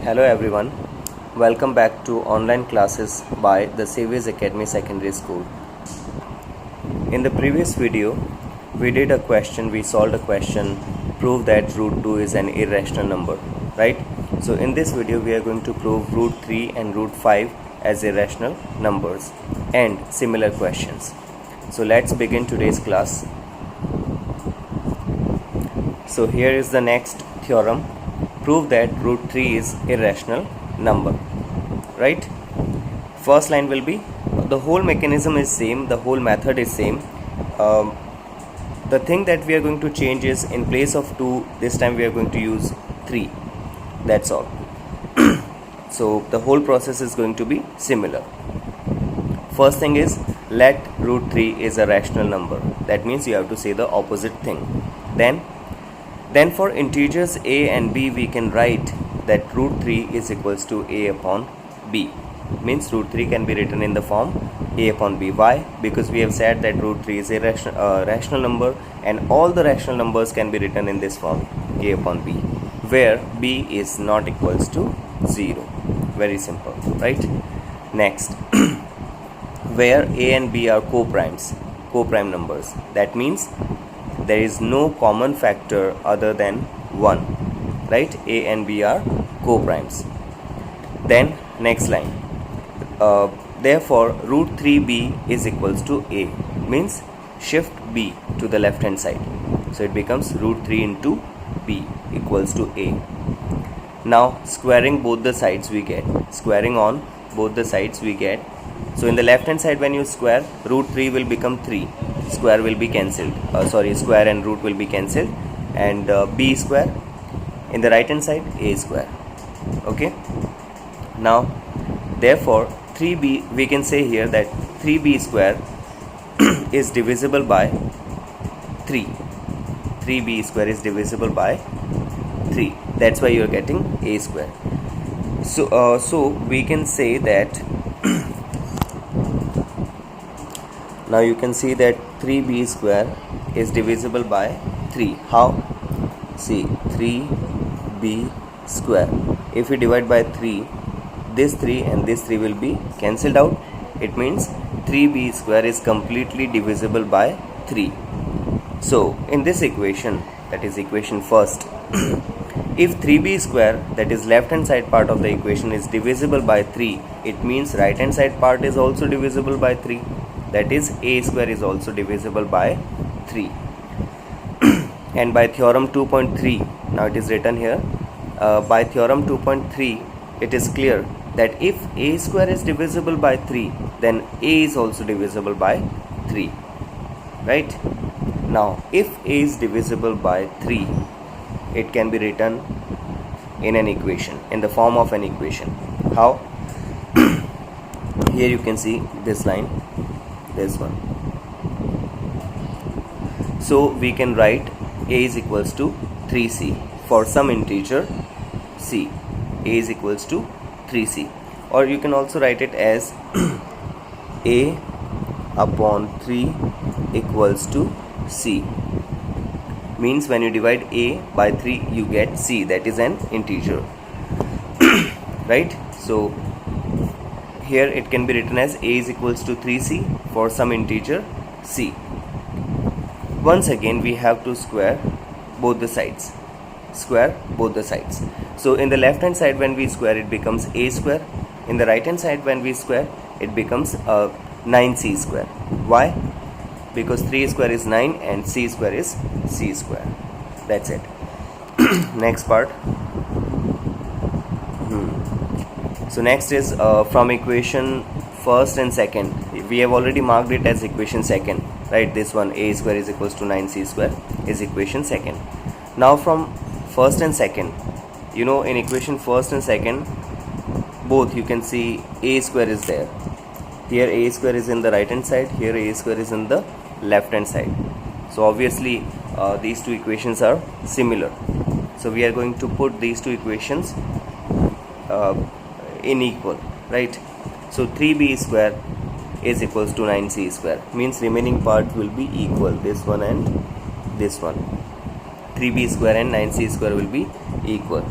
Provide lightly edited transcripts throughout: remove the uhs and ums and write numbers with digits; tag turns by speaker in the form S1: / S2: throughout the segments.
S1: Hello everyone, welcome back to online classes by the Saviors Academy Secondary School. In the previous video, we solved a question, prove that root 2 is an irrational number, right? So in this video, we are going to prove root 3 and root 5 as irrational numbers and similar questions. So let's begin today's class. So here is the next theorem. Prove that root 3 is irrational number, right? First line will be, the whole mechanism is same, the whole method is same. The thing that we are going to change is, in place of 2, this time we are going to use 3. That's all. So the whole process is going to be similar. First thing is, let root 3 is a rational number. That means you have to say the opposite thing. Then for integers a and b, we can write that root 3 is equals to a upon b. Means root 3 can be written in the form a upon b. Why? Because we have said that root 3 is a rational number, and all the rational numbers can be written in this form a upon b, where b is not equals to 0. Very simple, right? Next, where a and b are co-prime numbers. That means there is no common factor other than 1, right? A and b are co-primes. Then next line, therefore root 3b is equals to a, means shift b to the left hand side, so it becomes root 3 into b equals to a. Now squaring both the sides, we get so in the left hand side, when you square, root 3 will become 3, square will be cancelled, square and root will be cancelled, and b square. In the right hand side, a square. Okay, now therefore 3b, we can say here that 3b square is divisible by 3. 3b square is divisible by 3. That's why you are getting a square. So we can say that now you can see that 3b square is divisible by 3. How? See, 3b square. If we divide by 3, this 3 and this 3 will be cancelled out. It means 3b square is completely divisible by 3. So in this equation, that is equation first, if 3b square, that is left hand side part of the equation, is divisible by 3, it means right hand side part is also divisible by 3. That is, a square is also divisible by 3. And by theorem 2.3, now it is written here, by theorem 2.3, it is clear that if a square is divisible by 3, then a is also divisible by 3, right? Now if a is divisible by 3, it can be written in an equation, in the form of an equation. How? Here you can see this line, this one. So we can write a is equals to 3c for some integer c. A is equals to 3c, or you can also write it as a upon 3 equals to c. Means when you divide a by 3, you get c, that is an integer. Right? So here it can be written as a is equals to 3c for some integer c. Once again, we have to square both the sides. So in the left hand side, when we square, it becomes a square. In the right hand side, when we square, it becomes 9c square. Why? Because 3 square is 9 and c square is c square. That's it. Next part. So next is from equation first and second. We have already marked it as equation second, right? This one, a square is equals to 9c square, is equation second. Now from first and second, in equation first and second, both you can see a square is there. Here a square is in the right hand side, here a square is in the left hand side. So obviously these two equations are similar. So we are going to put these two equations in equal, right? So 3b square is equals to 9c square, means remaining part will be equal, this one and this one. 3b square and 9c square will be equal.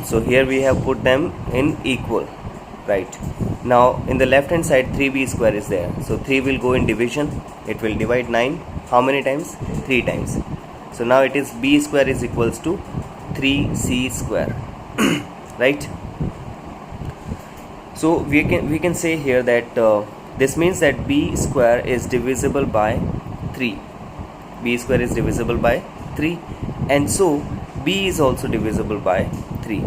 S1: So here we have put them in equal, right? Now in the left hand side 3b square is there, so 3 will go in division, it will divide 9 how many times? 3 times. So now it is b square is equals to 3c square right? So we can say here that this means that b square is divisible by 3. B square is divisible by 3, and so b is also divisible by 3.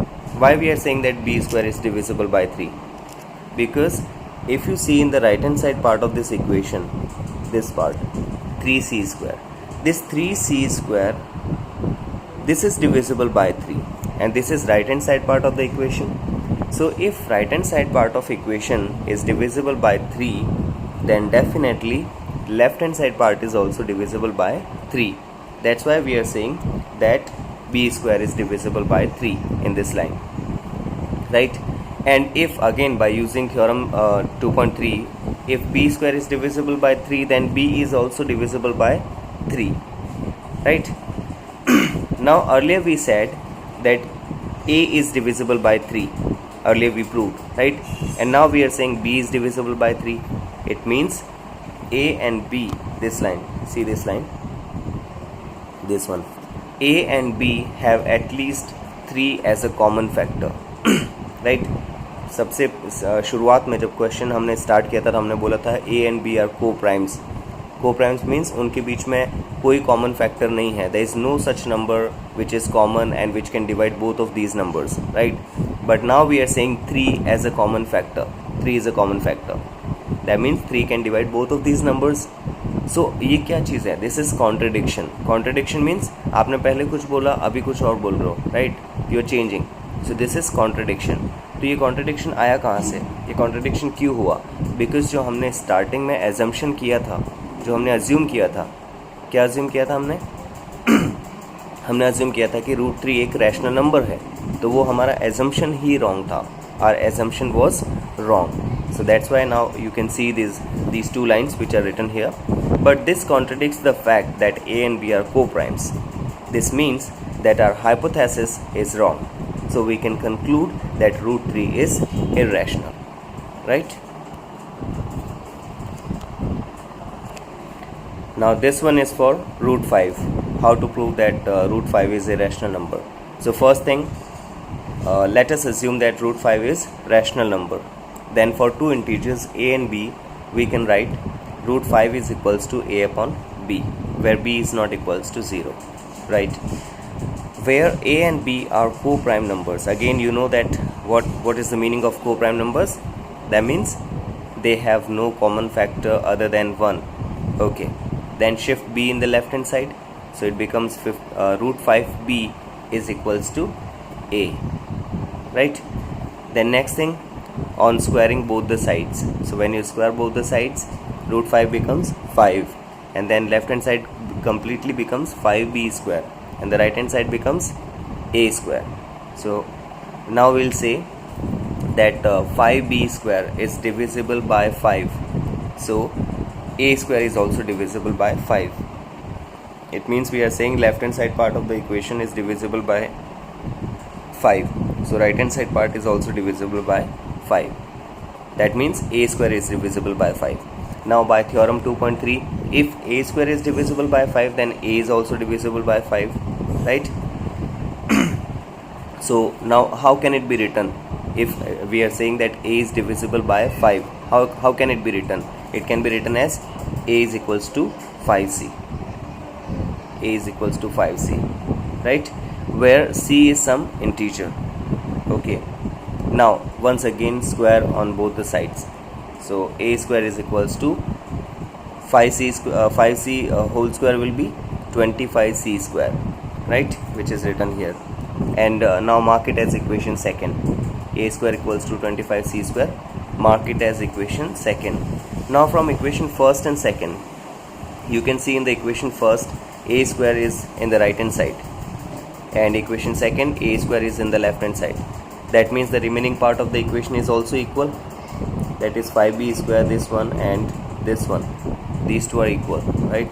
S1: Why we are saying that b square is divisible by 3? Because if you see in the right hand side part of this equation, this part 3c square, this 3c square, this is divisible by 3, and this is right hand side part of the equation. So if right hand side part of equation is divisible by 3, then definitely left hand side part is also divisible by 3. That's why we are saying that b square is divisible by 3 in this line, right? And if again by using theorem 2.3, if b square is divisible by 3, then b is also divisible by 3, right? Now earlier we said that a is divisible by 3, earlier we proved, right? And now we are saying b is divisible by 3. It means a and b, this line, see this line, this one, a and b have at least 3 as a common factor right? सबसे शुरुआत में जब question हमने start किया था तो हमने बोला था a and b are coprimes. Coprimes means उनके बीच में कोई कॉमन फैक्टर नहीं है. There is no such number which is common and which can divide both of these numbers, right? But now we are saying 3 as a common factor. 3 is a common factor, that means 3 can divide both of these numbers. So ये क्या चीज़ है? This is contradiction. Contradiction means आपने पहले कुछ बोला, अभी कुछ और बोल रहे हो, right? You are changing. So this is contradiction. तो ये कॉन्ट्रडिक्शन आया कहाँ से? ये कॉन्ट्रडिक्शन क्यों हुआ? बिकॉज जो हमने स्टार्टिंग में एजम्पशन किया था, जो हमने अज्यूम किया था, क्या अज्यूम किया था हमने? हमने अज्यूम किया था कि √3 एक रैशनल नंबर है, तो वो हमारा एजम्पशन ही रॉन्ग था. Our assumption was wrong. So that's why now you can see these two lines which are written here. But this contradicts the fact that A and B are co-primes. This means that our hypothesis is wrong. So we can conclude that √3 is irrational, right? Now this one is for √5. How to prove that √5 is a rational number? So first thing, let us assume that √5 is rational number. Then for two integers a and b, we can write √5 is equals to a upon b, where b is not equals to 0, right? Where a and b are co-prime numbers, again you know that what is the meaning of co-prime numbers? That means they have no common factor other than 1. Okay, then shift b in the left hand side, so it becomes √5b is equals to a, right? Then next thing, on squaring both the sides, so when you square both the sides, √5 becomes 5, and then left hand side completely becomes 5b square, and the right hand side becomes a square. So now we'll say that 5b square is divisible by 5, so a square is also divisible by 5. It means we are saying left hand side part of the equation is divisible by 5, so right hand side part is also divisible by 5. That means a square is divisible by 5. Now by theorem 2.3, if a square is divisible by 5, then a is also divisible by 5, right? So now how can it be written? If we are saying that a is divisible by 5, how can it be written? It can be written as a is equals to 5c. A is equals to 5c, right? Where c is some integer. Okay, now once again square on both the sides, so a square is equals to 5c whole square will be 25c square, right? Which is written here. And now mark it as equation second. A square equals to 25c square, mark it as equation second. Now from equation first and second, you can see in the equation first a square is in the right hand side, and equation second a square is in the left hand side. That means the remaining part of the equation is also equal. That is 5b square, this one and this one. These two are equal, right?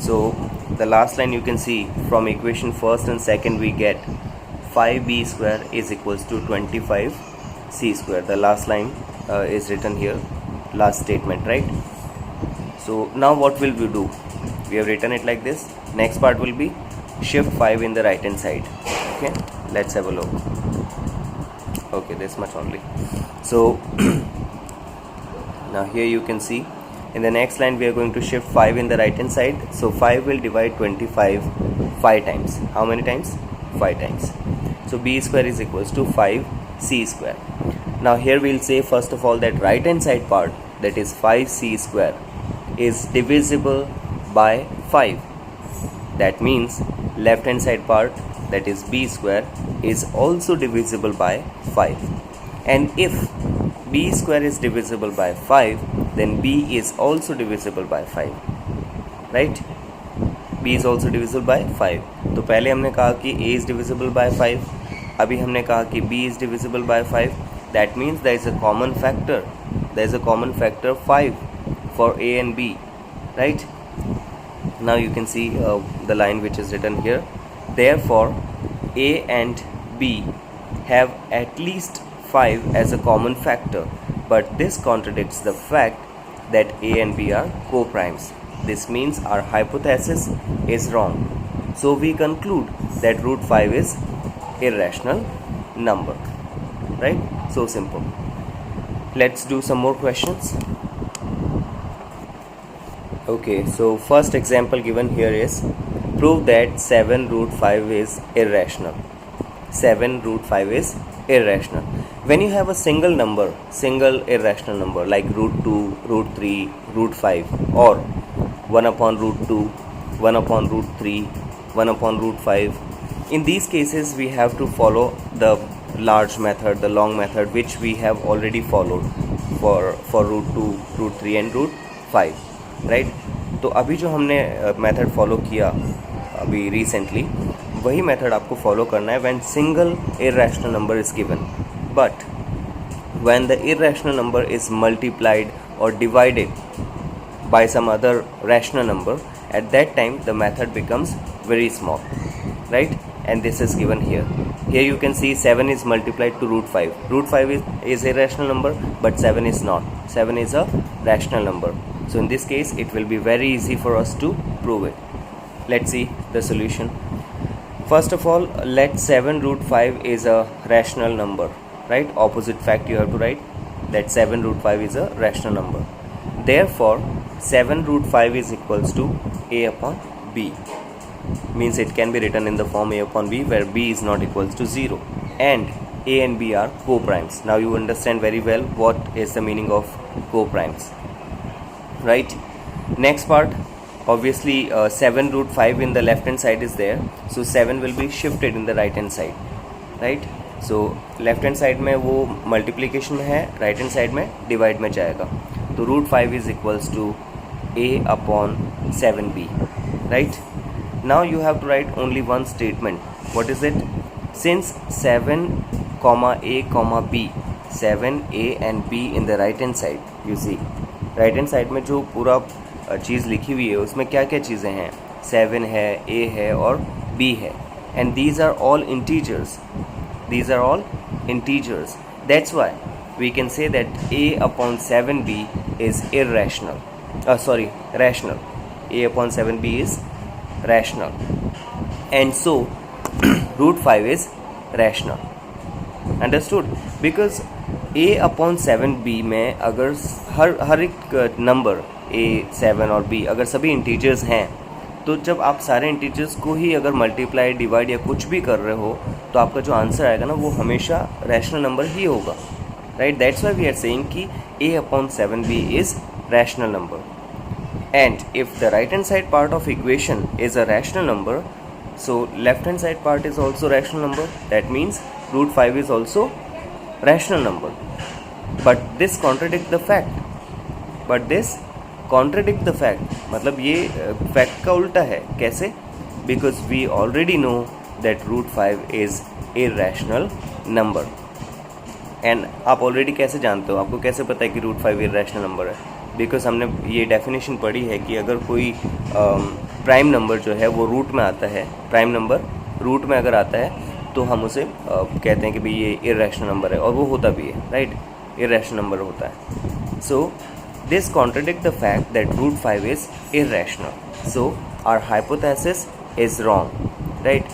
S1: So the last line you can see from equation first and second we get 5b square is equals to 25c square. The last line is written here, last statement, right? So now what will we do? We have written it like this. Next part will be shift 5 in the right hand side. Okay, let's have a look. Okay, this much only. So now here you can see in the next line we are going to shift 5 in the right hand side. So 5 will divide 25 5 times. How many times? 5 times. So b square is equals to 5c square. Now here we will say first of all that right hand side part, that is 5c square, is divisible by 5. That means left hand side part, that is b square, is also divisible by 5. And if b square is divisible by 5, then b is also divisible by 5, right? b is also divisible by 5. तो पहले हमने कहा कि a is divisible by 5, अभी हमने कहा कि b is divisible by 5. That means there is a common factor. There is a common factor 5 for a and b, right? Now you can see the line which is written here. Therefore, a and b have at least 5 as a common factor, but this contradicts the fact that a and b are co-primes. This means our hypothesis is wrong. So we conclude that root 5 is irrational number, right? So simple. Let's do some more questions. Okay, so first example given here is prove that 7 root 5 is irrational. 7 root 5 is irrational. When you have a single number, single irrational number like root 2, root 3, root 5, or 1 upon root 2, 1 upon root 3, 1 upon root 5, in these cases we have to follow the large method, the long method, which we have already followed for root 2, root 3 and root 5, right? तो अभी जो हमने method follow किया अभी recently, वही method आपको follow करना है when single irrational number is given, but when the irrational number is multiplied और divided by some other rational number, at that time the method becomes very small, right? And this is given here. Here you can see 7 is multiplied to root 5. Root 5 is a rational number, but 7 is not. 7 is a rational number. So in this case it will be very easy for us to prove it. Let's see the solution. First of all, let 7 root 5 is a rational number, right? Opposite fact you have to write that 7 root 5 is a rational number. Therefore 7 root 5 is equals to a upon b. Means it can be written in the form a upon b, where b is not equals to 0, and a and b are co-primes. Now you understand very well what is the meaning of co-primes, right? Next part, obviously 7 root 5 in the left hand side is there, so 7 will be shifted in the right hand side, right? So left hand side में वो multiplication में है, right hand side में divide में जाएगा. तो root 5 is equals to a upon 7b, right? Now you have to write only one statement. What is it? Since 7 comma a comma b, 7a and b in the right hand side, you see right hand side में जो पूरा चीज़ लिखी हुई है उसमें क्या क्या चीज़ें हैं? 7 है, a है और b है, and these are all integers. These are all integers. That's why we can say that a upon 7b is irrational. Rational. A upon 7b is rational, and so root 5 is rational. Understood? Because a upon 7b में अगर हर एक number a, 7 और b अगर सभी integers हैं, तो जब आप सारे इंटीजर्स को ही अगर मल्टीप्लाई, डिवाइड या कुछ भी कर रहे हो, तो आपका जो आंसर आएगा ना वो हमेशा रैशनल नंबर ही होगा, right? That's why we are saying कि a upon 7b is rational number. And if the right hand side part of equation is a rational number, so left hand side part is also rational number. That means root 5 is also rational number. But this contradicts the fact. मतलब ये fact का उल्टा है. कैसे? Because we already know that root 5 is irrational number. And आप already कैसे जानते हो, आपको कैसे पता है कि रूट 5 इररेशनल नंबर है? बिकॉज हमने ये डेफिनेशन पढ़ी है कि अगर कोई प्राइम नंबर जो है वो रूट में आता है, प्राइम नंबर रूट में अगर आता है तो हम उसे कहते हैं कि भाई ये इरेशनल नंबर है, और वो होता भी है, राइट, इरेशनल नंबर होता है. So this contradict the fact that root 5 is irrational. So our hypothesis is wrong, right.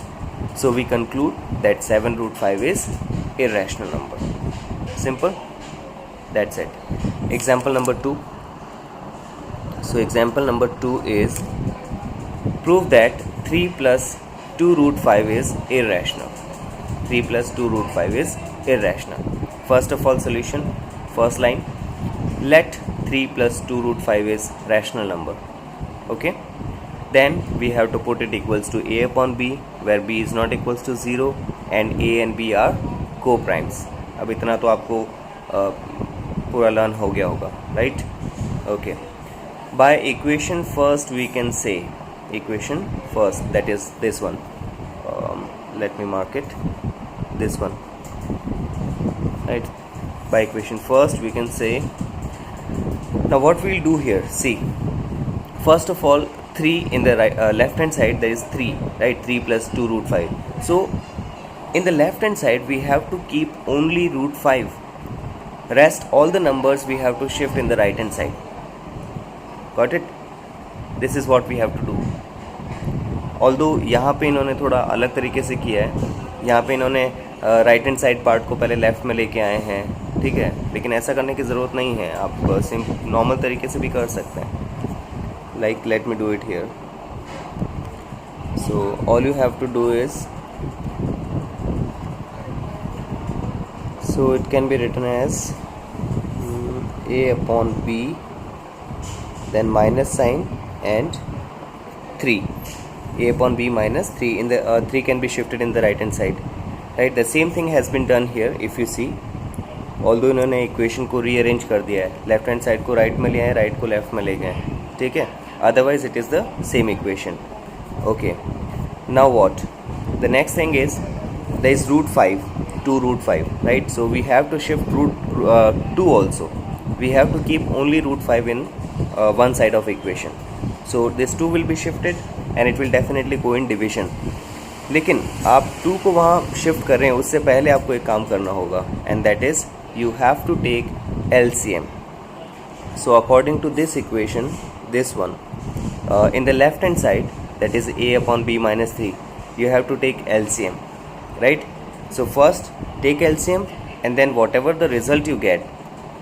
S1: So we conclude that 7 root 5 is irrational number. Simple. That's it. Example number 2. So example number 2 is prove that 3 plus 2 root 5 is irrational. 3 plus 2 root 5 is irrational. First of all, solution. First line. Let 3 plus 2 root 5 is rational number. Okay. Then we have to put it equals to a upon b, where b is not equals to 0 and a and b are co-primes. अब इतना तो आपको पूरा learn हो गया होगा, right? Okay. By equation first we can say, equation first, that is this one. Let me mark it, this one, right? By equation first we can say, now what we'll do here, see, first of all 3 in the left hand side, there is 3, right? 3 plus 2 root 5. So in the left hand side we have to keep only root 5. Rest all the numbers we have to shift in the right hand side. Got it? This is what we have to do. Although यहाँ पे इन्होंने थोड़ा अलग तरीके से किया है, यहाँ पे इन्होंने राइट हैंड साइड पार्ट को पहले लेफ़्ट में लेके आए हैं, ठीक है, लेकिन ऐसा करने की ज़रूरत नहीं है, आप नॉर्मल तरीके से भी कर सकते हैं. Like, let me do it here. So all you have to do is, so it can be written as a upon b, then minus sign and 3, a upon b minus 3. In the 3 can be shifted in the right hand side, right? The same thing has been done here. If you see, although इन्होंने equation को rearrange कर दिया है, left hand side को right में ले आए, right को लेफ्ट में ले गए, ठीक है, otherwise it is the same equation. Okay, now what? The next thing is, there is root 5, 2 root 5, right? So we have to shift root 2 also. We have to keep only root 5 in one side of equation. So this 2 will be shifted and it will definitely go in division. लेकिन आप 2 को वहाँ shift कर रहे हैं, उससे पहले आपको एक काम करना होगा, and that is you have to take LCM. So according to this equation, this one, in the left hand side, that is a upon b minus 3, you have to take LCM, right? So first take LCM, and then whatever the result you get,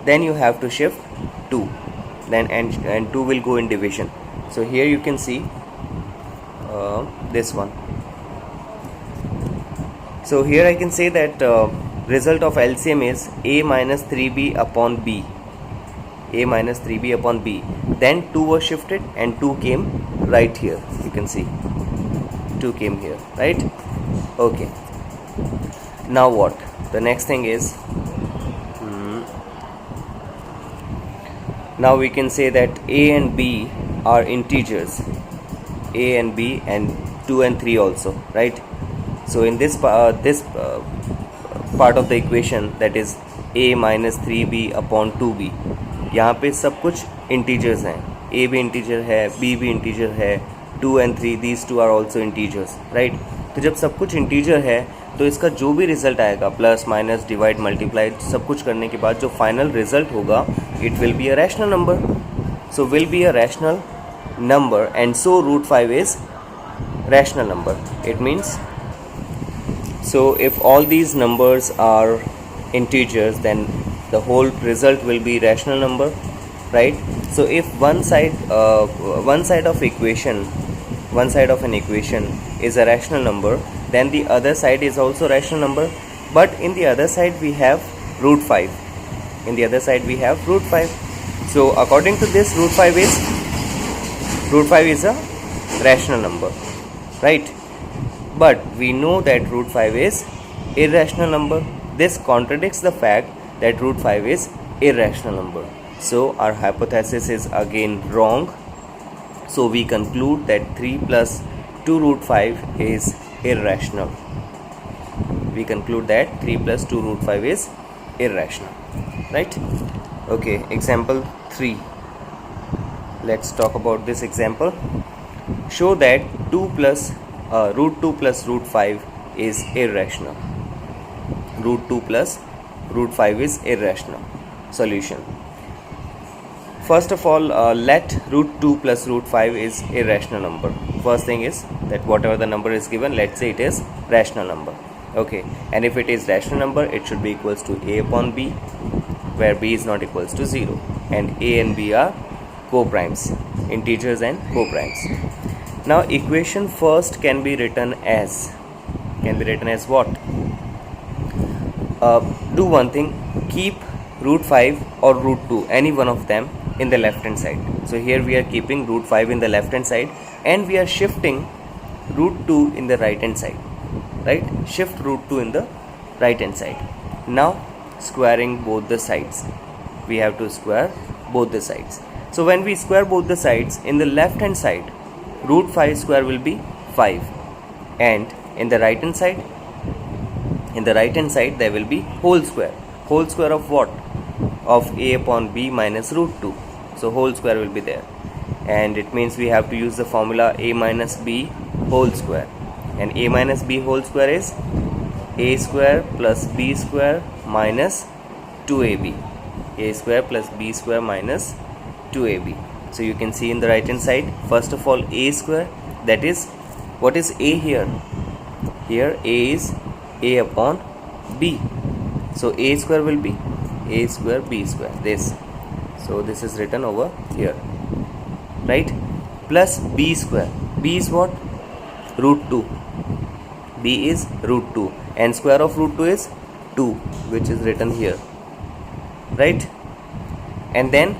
S1: then you have to shift 2, then and 2 will go in division. So here you can see this one. So here I can say that result of LCM is a minus 3b upon b, a minus 3b upon b. Then 2 was shifted and 2 came right here. You can see 2 came here, right? Okay. Now what? The next thing is, now we can say that a and b are integers, a and b, and 2 and 3 also, right? So in this part of the equation, that is a minus 3b upon 2b, यहाँ पे सब कुछ integers हैं, a भी integer है, b भी integer है, 2 and 3, these two are also integers, right? तो जब सब कुछ इंटीजर है तो इसका जो भी रिजल्ट आएगा, प्लस माइनस डिवाइड मल्टीप्लाई सब कुछ करने के बाद जो फाइनल रिजल्ट होगा, it will be a rational number. So will be a rational number, and so root 5 is rational number. It means, so if all these numbers are integers, then the whole result will be rational number, right? So if one side of an equation is a rational number, then the other side is also rational number, but in the other side we have root 5. So according to this, root 5 is a rational number, right? But we know that root 5 is irrational number. This contradicts the fact that root 5 is irrational number. So our hypothesis is again wrong. So we conclude that 3 plus 2 root 5 is irrational. Right? Okay, example 3. Let's talk about this example. Show that root 2 plus root 5 is irrational. Root 2 plus root 5 is irrational. Solution. First of all, let root 2 plus root 5 is irrational number. First thing is that whatever the number is given, let's say it is rational number. Okay, and if it is rational number, it should be equals to a upon b, where b is not equals to 0, and a and b are co-primes, integers and co-primes. Now equation first can be written as what? Do one thing, keep root 5 or root 2, any one of them, in the left hand side. So here we are keeping root 5 in the left hand side, and we are shifting root 2 in the right hand side, right? Shift root 2 in the right hand side. Now squaring both the sides, we have to square both the sides. So when we square both the sides, in the left hand side root 5 square will be 5, and in the right hand side there will be whole square of what? Of a upon b minus root 2. So whole square will be there, and it means we have to use the formula a minus b whole square, and a minus b whole square is a square plus b square minus 2ab, a square plus b square minus 2ab. So you can see in the right hand side, first of all a square, that is, what is a here? Here a is a upon b, so a square will be a square b square, this. So this is written over here, right? Plus b square, b is what? Root 2, b is root 2, and square of root 2 is 2, which is written here, right? And then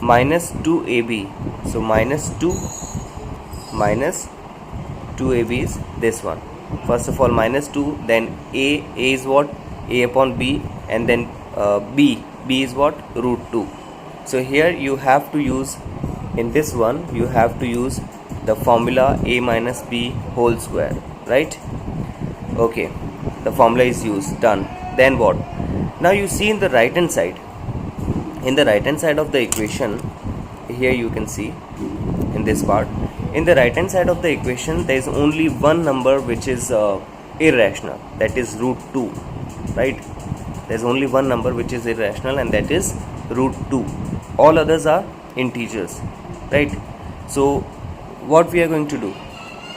S1: minus 2ab, so minus 2ab is this one. First of all minus 2, then a is what? A upon b, and then b is what? Root 2. So here you have to use, in this one you have to use the formula a minus b whole square, right? Okay, the formula is used, done. Then what? Now you see in the right hand side, of the equation, here you can see in this part, in the right hand side of the equation there is only one number which is irrational, that is root 2, right? There is only one number which is irrational, and that is root 2. All others are integers, right? So what we are going to do,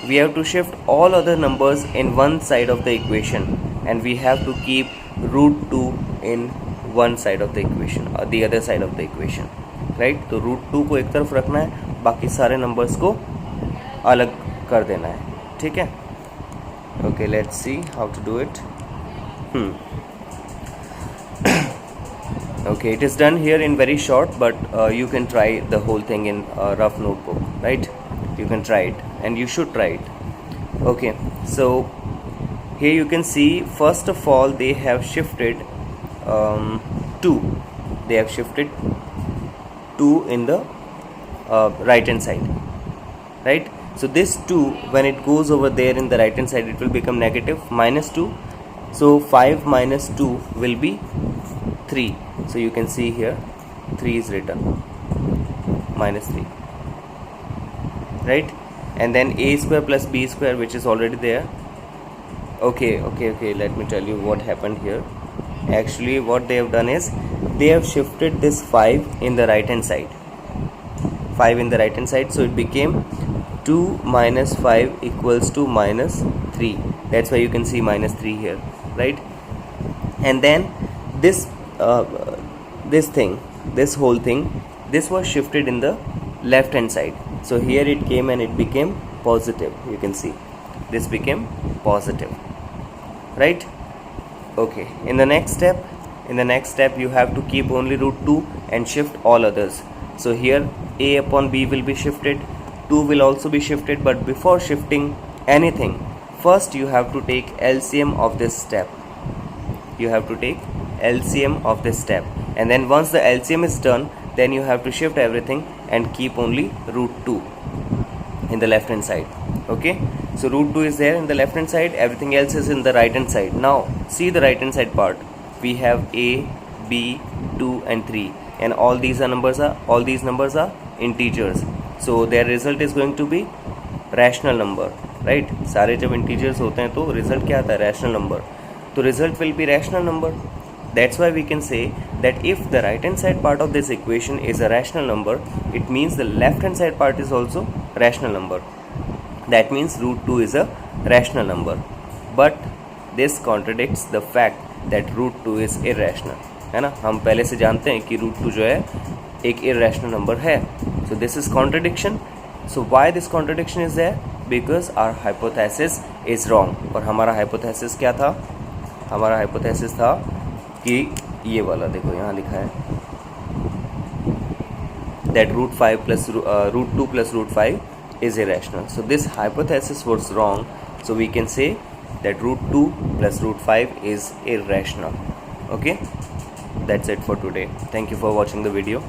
S1: we have to shift all other numbers in one side of the equation, and we have to keep root 2 in one side of the equation or the other side of the equation, right? तो root 2 को एक तरफ रखना है, बाकी सारे numbers को अलग कर देना है, ठीक है? Okay, let's see how to do it. Okay, it is done here in very short, but you can try the whole thing in a rough notebook, right? You can try it, and you should try it. Okay, so here you can see, first of all they have shifted 2. They have shifted 2 in the right hand side, right? So this 2, when it goes over there in the right hand side, it will become negative, minus 2. So 5 minus 2 will be 3. So you can see here 3 is written, minus 3, right? And then a square plus b square, which is already there. Okay, let me tell you what happened here. Actually what they have done is, they have shifted this 5 in the right hand side, so it became 2 minus 5 equals to minus 3. That's why you can see minus 3 here, right? And then this whole thing, this was shifted in the left hand side, so here it came and it became positive. You can see this became positive, right? Okay, in the next step you have to keep only root 2 and shift all others. So here a upon b will be shifted, 2 will also be shifted, but before shifting anything, first you have to take LCM of this step. And then once the LCM is done, then you have to shift everything and keep only root 2 in the left hand side. Okay, so root 2 is there in the left hand side, everything else is in the right hand side. Now see the right hand side part, we have a, b, 2 and 3, and all these numbers are integers, so their result is going to be rational number. Right. सारे जब integers होते हैं तो result क्या आता है, rational number, तो result will be rational number. That's why we can say that if the right hand side part of this equation is a rational number, it means the left hand side part is also rational number. That means root 2 is a rational number. But this contradicts the fact that root 2 is irrational. है ना, हम पहले से जानते हैं कि root 2 जो है एक irrational number है. So this is contradiction. So why this contradiction is there? Because our hypothesis is wrong. और हमारा hypothesis क्या था? हमारा hypothesis था कि ये वाला देखो यहाँ लिखा है that root 5 plus root 2 plus root 5 is irrational. So this hypothesis was wrong. So we can say that root 2 plus root 5 is irrational. Okay, that's it for today. Thank you for watching the video.